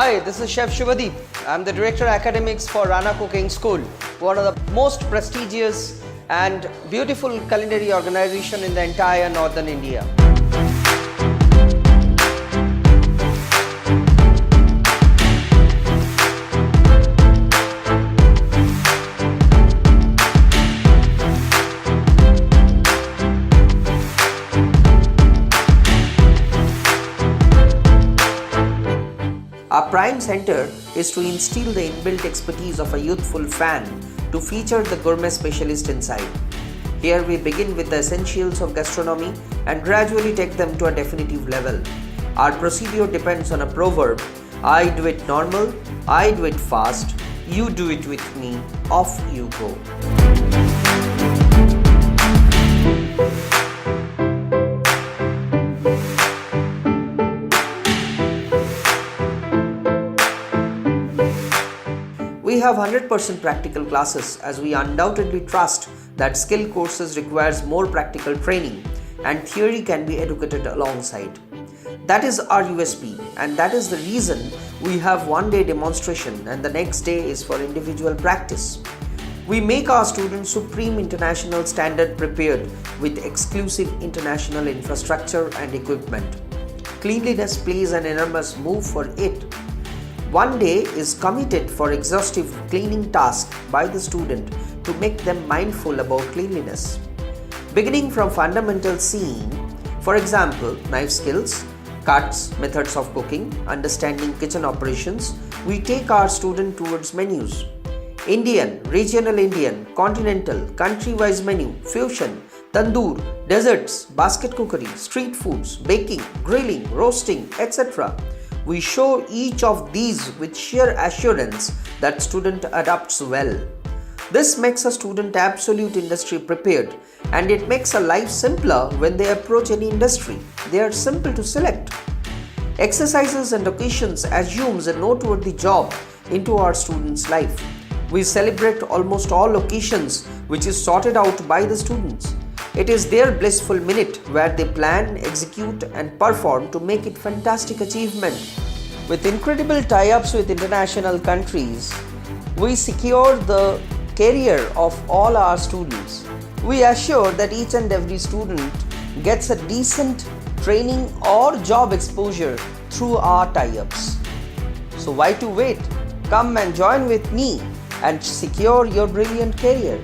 Hi, this is Chef Shivadeep. I'm the Director Academics for Rana Cooking School, one of the most prestigious and beautiful culinary organization in the entire northern India. Our prime center is to instill the inbuilt expertise of a youthful fan to feature the gourmet specialist inside. Here we begin with the essentials of gastronomy and gradually take them to a definitive level. Our procedure depends on a proverb: I do it normal, I do it fast, you do it with me, off you go. We have 100% practical classes as we undoubtedly trust that skill courses requires more practical training and theory can be educated alongside. That is our USP, and that is the reason we have one-day demonstration and the next day is for individual practice. We make our students supreme international standard prepared with exclusive international infrastructure and equipment. Cleanliness plays an enormous move for it. One day is committed for exhaustive cleaning task by the student to make them mindful about cleanliness. Beginning from fundamental seeing, for example, knife skills, cuts, methods of cooking, understanding kitchen operations, we take our student towards menus. Indian, regional Indian, continental, country-wise menu, fusion, tandoor, desserts, basket cookery, street foods, baking, grilling, roasting, etc. We show each of these with sheer assurance that student adapts well. This makes a student absolute industry prepared, and it makes a life simpler when they approach any industry. They are simple to select. Exercises and occasions assumes a noteworthy job into our students' life. We celebrate almost all occasions which is sorted out by the students. It is their blissful minute where they plan, execute and perform to make it fantastic achievement. With incredible tie-ups with international countries, we secure the career of all our students. We assure that each and every student gets a decent training or job exposure through our tie-ups. So why to wait? Come and join with me and secure your brilliant career.